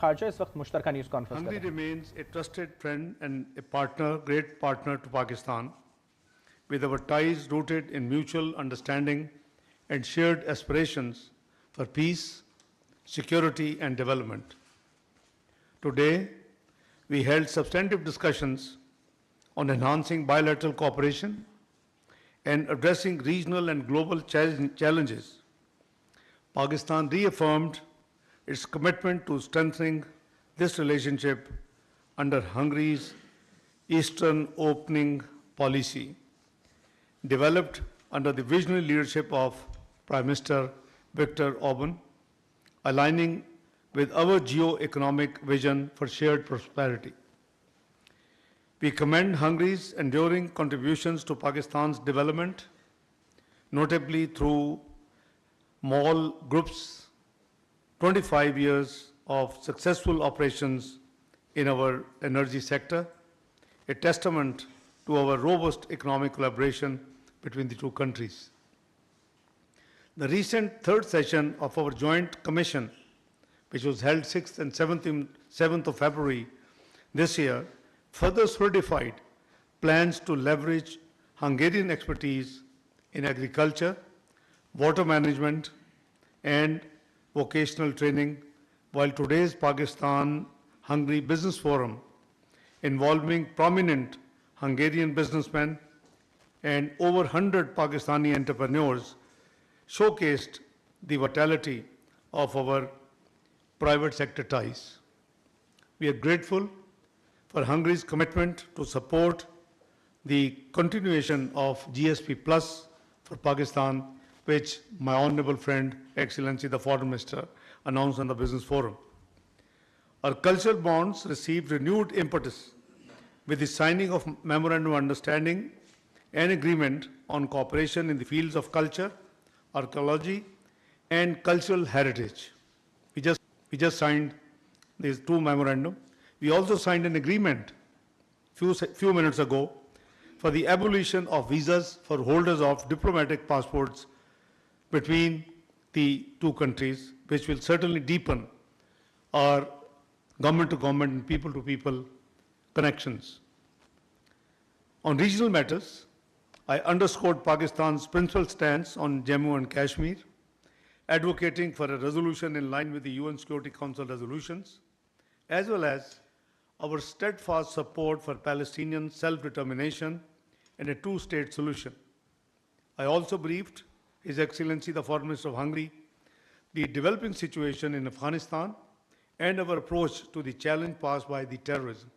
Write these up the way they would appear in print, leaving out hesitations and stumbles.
खारजा इस वक्त मुश्तरका news conference Hungary remains a trusted friend and a partner, great partner to Pakistan, with our ties rooted in mutual understanding and shared aspirations for peace, security and development. Today, we held substantive discussions on enhancing bilateral cooperation and addressing regional and global challenges. Pakistan reaffirmed its commitment to strengthening this relationship under Hungary's Eastern Opening policy, developed under the visionary leadership of Prime Minister Viktor Orban, aligning with our geo-economic vision for shared prosperity. We commend Hungary's enduring contributions to Pakistan's development, notably through MAL Group's 25 years of successful operations in our energy sector, a testament to our robust economic collaboration between the two countries. The recent third session of our joint commission, which was held 6th and 7th of February this year, further solidified plans to leverage Hungarian expertise in agriculture, water management, and vocational training, while today's Pakistan-Hungary Business Forum, involving prominent Hungarian businessmen and over 100 Pakistani entrepreneurs, showcased the vitality of our private sector ties. We are grateful for Hungary's commitment to support the continuation of GSP Plus for Pakistan, which my honorable friend, Excellency the Foreign Minister, announced on the Business Forum. Our cultural bonds received renewed impetus with the signing of Memorandum of Understanding and Agreement on cooperation in the fields of culture, archaeology, and cultural heritage. We just signed these two memorandum. We also signed an agreement few minutes ago for the abolition of visas for holders of diplomatic passports between the two countries, which will certainly deepen our government-to-government and people-to-people connections. On regional matters, I underscored Pakistan's principal stance on Jammu and Kashmir, advocating for a resolution in line with the UN Security Council resolutions, as well as our steadfast support for Palestinian self-determination and a two-state solution. I also briefed His Excellency the Foreign Minister of Hungary the developing situation in Afghanistan and our approach to the challenge posed by the terrorism.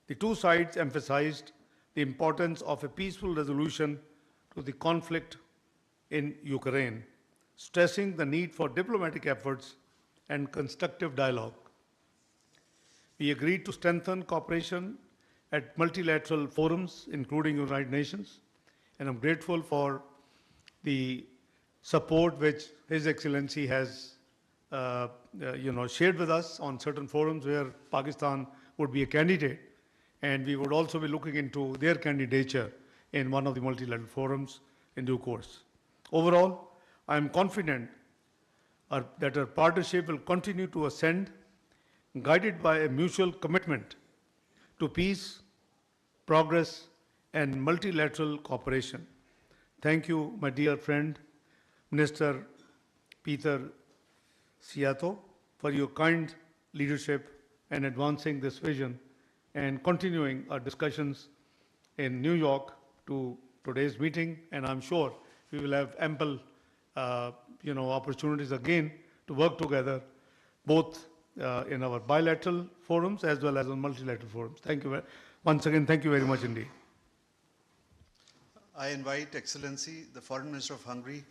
The two sides emphasized the importance of a peaceful resolution to the conflict in Ukraine, stressing the need for diplomatic efforts and constructive dialogue. We agreed to strengthen cooperation at multilateral forums, including United Nations, and I'm grateful for the support which His Excellency has shared with us on certain forums where Pakistan would be a candidate, and we would also be looking into their candidature in one of the multilateral forums in due course. Overall, I am confident that our partnership will continue to ascend, guided by a mutual commitment to peace, progress, and multilateral cooperation. Thank you, my dear friend, Minister Peter Siato, for your kind leadership and advancing this vision and continuing our discussions in New York to today's meeting. And I'm sure we will have ample opportunities again to work together, both in our bilateral forums as well as on multilateral forums. Thank you. Once again, thank you very much indeed. I invite Excellency, the Foreign Minister of Hungary,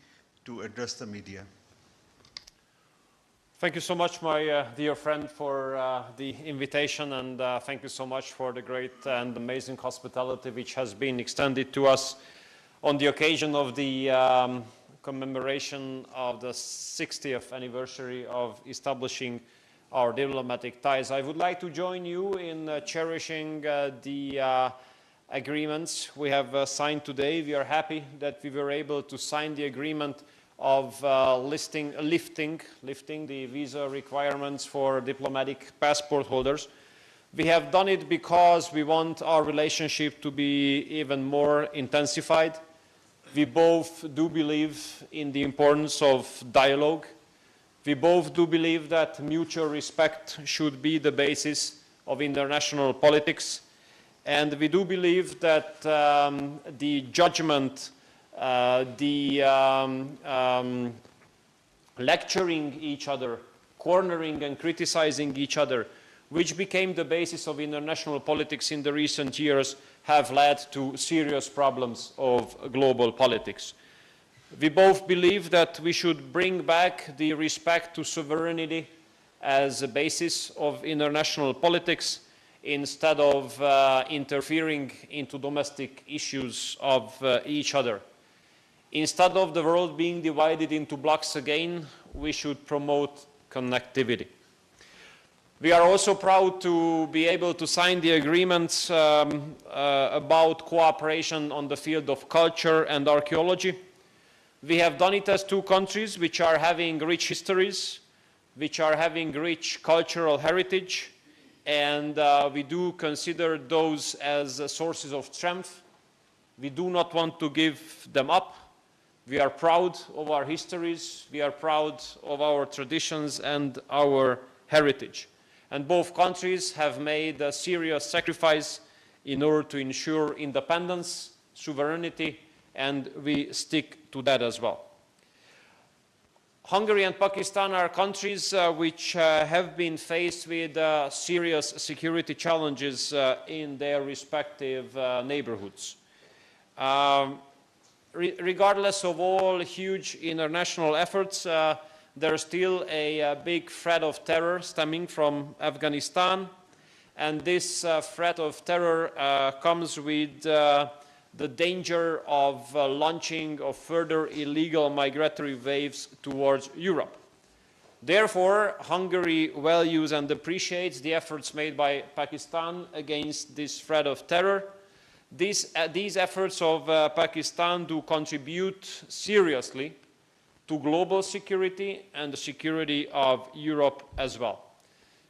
to address the media. Thank you so much, my dear friend, for the invitation, and thank you so much for the great and amazing hospitality which has been extended to us on the occasion of the commemoration of the 60th anniversary of establishing our diplomatic ties. I would like to join you in cherishing the agreements we have signed today. We are happy that we were able to sign the agreement of lifting the visa requirements for diplomatic passport holders. We have done it because we want our relationship to be even more intensified. We both do believe in the importance of dialogue. We both do believe that mutual respect should be the basis of international politics. And we do believe that the judgment, lecturing each other, cornering and criticizing each other, which became the basis of international politics in the recent years, have led to serious problems of global politics. We both believe that we should bring back the respect to sovereignty as a basis of international politics instead of interfering into domestic issues of each other. Instead of the world being divided into blocks again, we should promote connectivity. We are also proud to be able to sign the agreements about cooperation on the field of culture and archaeology. We have done it as two countries which are having rich histories, which are having rich cultural heritage, and we do consider those as sources of strength. We do not want to give them up. We are proud of our histories, we are proud of our traditions and our heritage. And both countries have made a serious sacrifice in order to ensure independence, sovereignty, and we stick to that as well. Hungary and Pakistan are countries which have been faced with serious security challenges in their respective neighborhoods. Regardless of all huge international efforts, there is still a big threat of terror stemming from Afghanistan, and this threat of terror comes with the danger of launching of further illegal migratory waves towards Europe. Therefore, Hungary values and appreciates the efforts made by Pakistan against this threat of terror. These efforts of Pakistan do contribute seriously to global security and the security of Europe as well.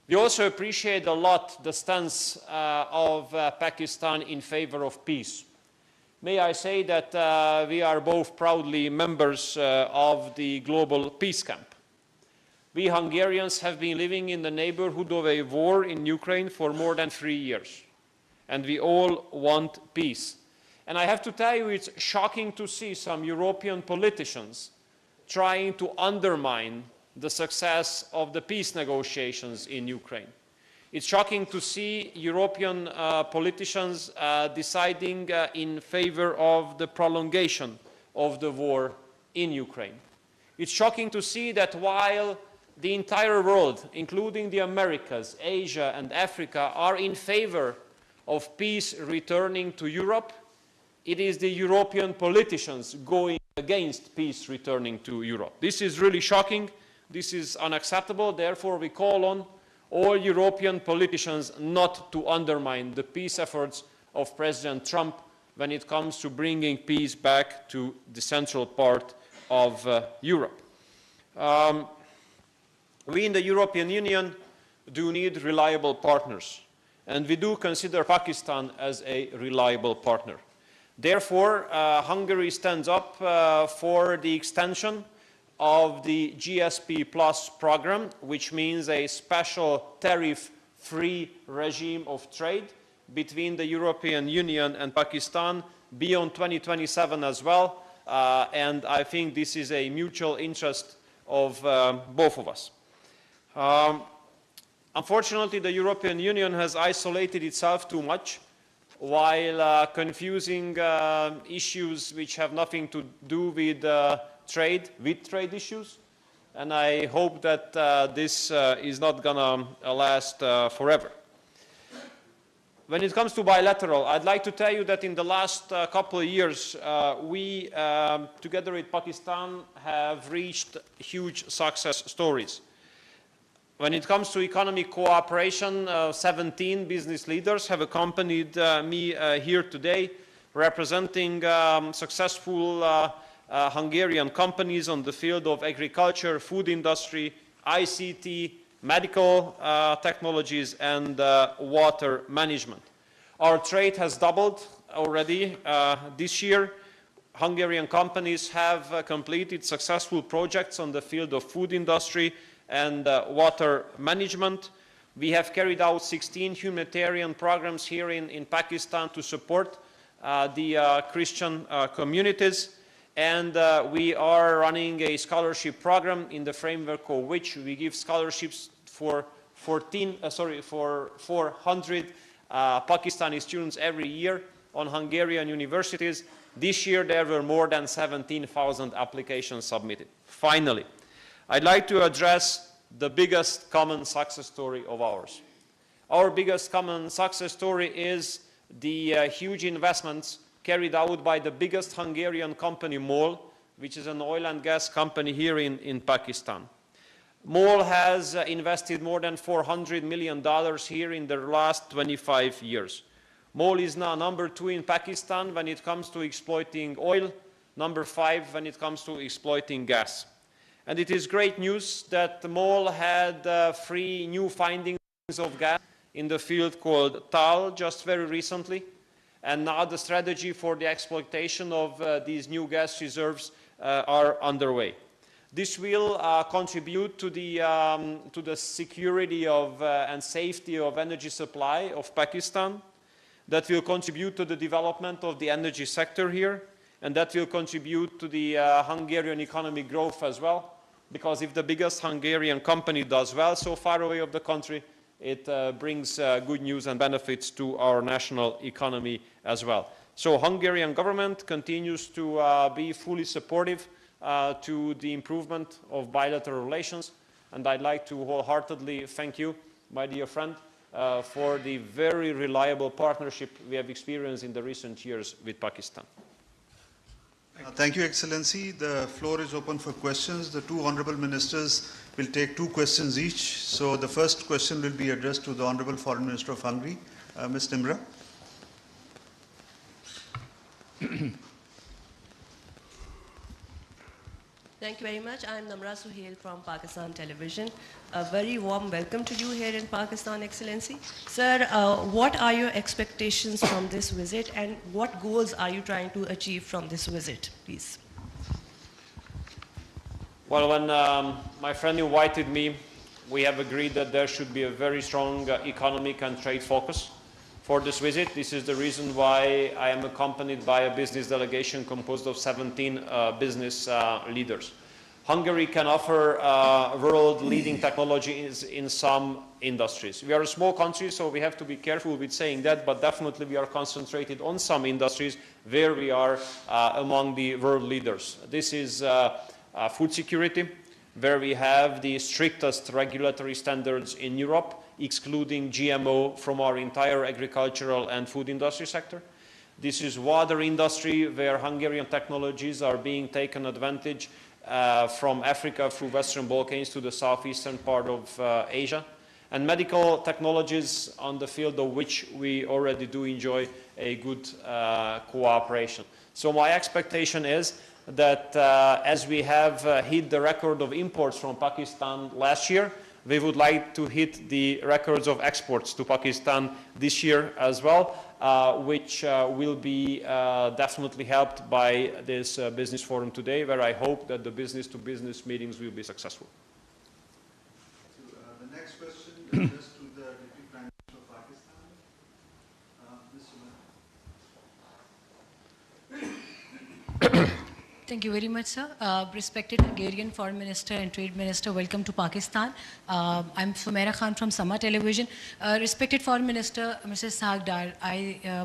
We also appreciate a lot the stance of Pakistan in favor of peace. May I say that we are both proudly members of the global peace camp. We Hungarians have been living in the neighborhood of a war in Ukraine for more than 3 years, and we all want peace. And I have to tell you, it's shocking to see some European politicians trying to undermine the success of the peace negotiations in Ukraine. It's shocking to see European politicians deciding in favor of the prolongation of the war in Ukraine. It's shocking to see that while the entire world, including the Americas, Asia and Africa, are in favor of peace returning to Europe, it is the European politicians going against peace returning to Europe. This is really shocking. This is unacceptable. Therefore, we call on all European politicians not to undermine the peace efforts of President Trump when it comes to bringing peace back to the central part of Europe. We in the European Union do need reliable partners, and we do consider Pakistan as a reliable partner. Therefore, Hungary stands up for the extension of the GSP Plus program, which means a special tariff-free regime of trade between the European Union and Pakistan beyond 2027 as well. And I think this is a mutual interest of both of us. Unfortunately, the European Union has isolated itself too much while confusing issues which have nothing to do with trade issues. And I hope that this is not going to last forever. When it comes to bilateral, I'd like to tell you that in the last couple of years, we, together with Pakistan, have reached huge success stories. When it comes to economic cooperation, 17 business leaders have accompanied me here today, representing successful Hungarian companies on the field of agriculture, food industry, ICT, medical technologies, and water management. Our trade has doubled already this year. Hungarian companies have completed successful projects on the field of food industry and water management. We have carried out 16 humanitarian programs here in Pakistan to support the Christian communities. And we are running a scholarship program in the framework of which we give scholarships for 400 Pakistani students every year on Hungarian universities. This year there were more than 17,000 applications submitted. Finally, I'd like to address the biggest common success story of ours. Our biggest common success story is the huge investments carried out by the biggest Hungarian company, MOL, which is an oil and gas company here in Pakistan. MOL has invested more than $400 million here in the last 25 years. MOL is now number 2 in Pakistan when it comes to exploiting oil, number 5 when it comes to exploiting gas. And it is great news that MOL had 3 new findings of gas in the field called Tal just very recently. And now the strategy for the exploitation of these new gas reserves are underway. This will contribute to the security of, and safety of energy supply of Pakistan. That will contribute to the development of the energy sector here, and that will contribute to the Hungarian economic growth as well, because if the biggest Hungarian company does well so far away of the country, it brings good news and benefits to our national economy as well. So Hungarian government continues to be fully supportive to the improvement of bilateral relations, and I'd like to wholeheartedly thank you, my dear friend, for the very reliable partnership we have experienced in the recent years with Pakistan. Thank you, Excellency. The floor is open for questions. The 2 honorable ministers will take 2 questions each. So the first question will be addressed to the Honorable Foreign Minister of Hungary, Ms. Nimra. Thank you very much. I'm Namra Suhail from Pakistan Television. A very warm welcome to you here in Pakistan, Excellency. Sir, what are your expectations from this visit, and what goals are you trying to achieve from this visit, please? Well, when my friend invited me, we have agreed that there should be a very strong economic and trade focus for this visit. This is the reason why I am accompanied by a business delegation composed of 17 business leaders. Hungary can offer world-leading technologies in some industries. We are a small country, so we have to be careful with saying that, but definitely we are concentrated on some industries where we are among the world leaders. This is food security, where we have the strictest regulatory standards in Europe, excluding GMO from our entire agricultural and food industry sector. This is water industry, where Hungarian technologies are being taken advantage from Africa through Western Balkans to the southeastern part of Asia. And medical technologies on the field of which we already do enjoy a good cooperation. So my expectation is that as we have hit the record of imports from Pakistan last year, we would like to hit the records of exports to Pakistan this year as well, which will be definitely helped by this business forum today, where I hope that the business-to-business meetings will be successful. The next question is addressed to the Deputy Prime Minister of Pakistan, Ms. Thank you very much, sir. Respected Hungarian Foreign Minister and Trade Minister, welcome to Pakistan. I'm Sumaira Khan from Sama Television. Respected Foreign Minister, Mr. Ishaq Dar,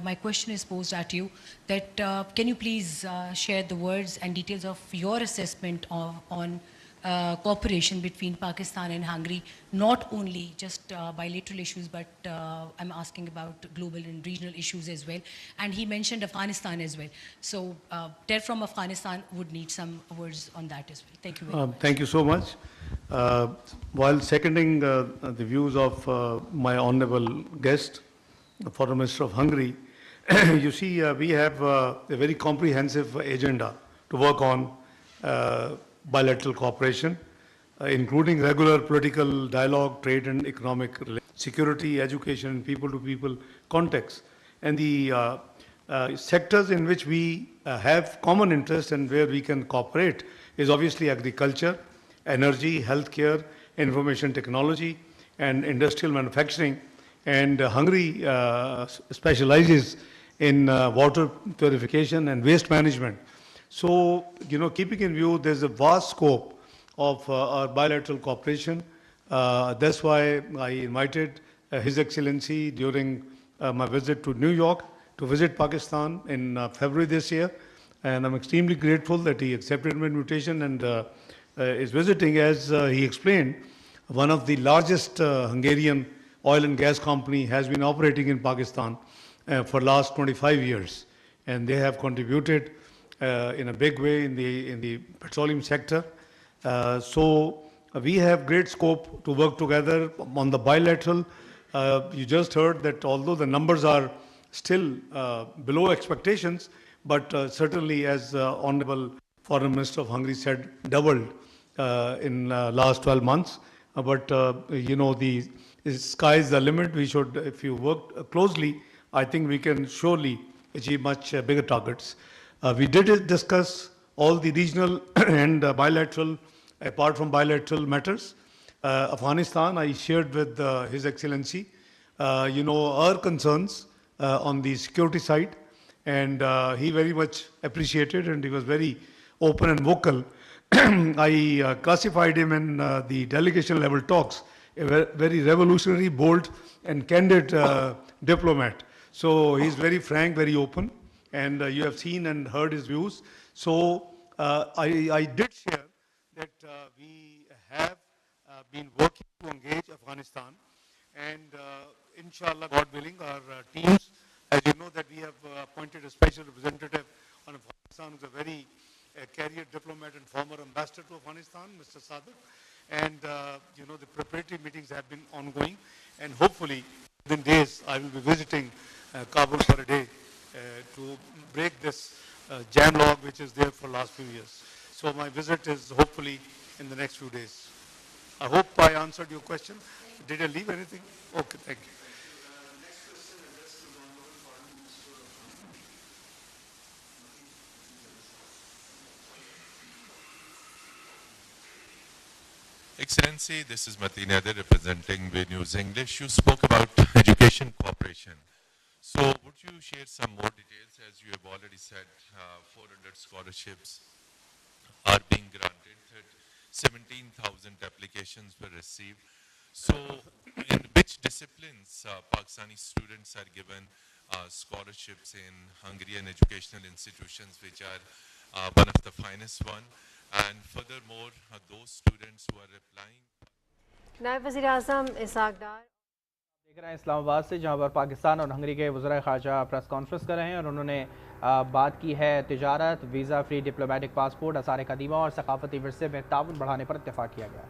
my question is posed at you that can you please share the words and details of your assessment on cooperation between Pakistan and Hungary, not only just bilateral issues, but I'm asking about global and regional issues as well. And he mentioned Afghanistan as well. So Ter from Afghanistan would need some words on that as well. Thank you very much. Thank you so much. While seconding the views of my honorable guest, the Foreign Minister of Hungary, you see, we have a very comprehensive agenda to work on bilateral cooperation, including regular political dialogue, trade and economic security, education, people-to-people context. And the sectors in which we have common interest and where we can cooperate is obviously agriculture, energy, healthcare, information technology, and industrial manufacturing. And Hungary specializes in water purification and waste management. So, keeping in view, there's a vast scope of our bilateral cooperation. That's why I invited His Excellency during my visit to New York to visit Pakistan in February this year. And I'm extremely grateful that he accepted my invitation and is visiting, as he explained. One of the largest Hungarian oil and gas company has been operating in Pakistan for last 25 years. And they have contributed in a big way in the petroleum sector. So we have great scope to work together on the bilateral. You just heard that although the numbers are still below expectations, but certainly, as Honorable Foreign Minister of Hungary said, doubled in last 12 months. But the sky is the limit. We should, if you work closely, I think we can surely achieve much bigger targets. We did discuss all the regional and bilateral, apart from bilateral matters. Afghanistan, I shared with His Excellency, our concerns on the security side, and he very much appreciated, and he was very open and vocal. I classified him in the delegation level talks, a very revolutionary, bold, and candid diplomat. So he's very frank, very open, and you have seen and heard his views. So I did share that we have been working to engage Afghanistan, and inshallah, God willing, our teams, as you know, that we have appointed a special representative on Afghanistan, who's a very career diplomat and former ambassador to Afghanistan, Mr. Sadr. And the preparatory meetings have been ongoing, and hopefully within days I will be visiting Kabul for a day to break this jam log which is there for last few years. So my visit is hopefully in the next few days. I hope I answered your question. Did I leave anything? Okay, thank you. Excellency, this is Mateen Nadir representing V News English. You spoke about education cooperation. So would you share some more details? As you have already said, 400 scholarships are being granted, 17,000 applications were received. So in which disciplines Pakistani students are given scholarships in Hungarian educational institutions, which are one of the finest one? And furthermore, those students who are applying. नायब वज़ीर-ए-आज़म Isaac डार देख रहे हैं इस्लामाबाद से, जहां पर पाकिस्तान और Hungary के वज़ीर ख़ारजा प्रेस कॉन्फ्रेंस कर रहे हैं, और उन्होंने बात की है तिजारत, वीज़ा फ्री डिप्लोमेटिक पासपोर्ट, आसार कदीमा और सकाफती विरसे में ताउन बढ़ाने पर इत्तेफाक किया गया।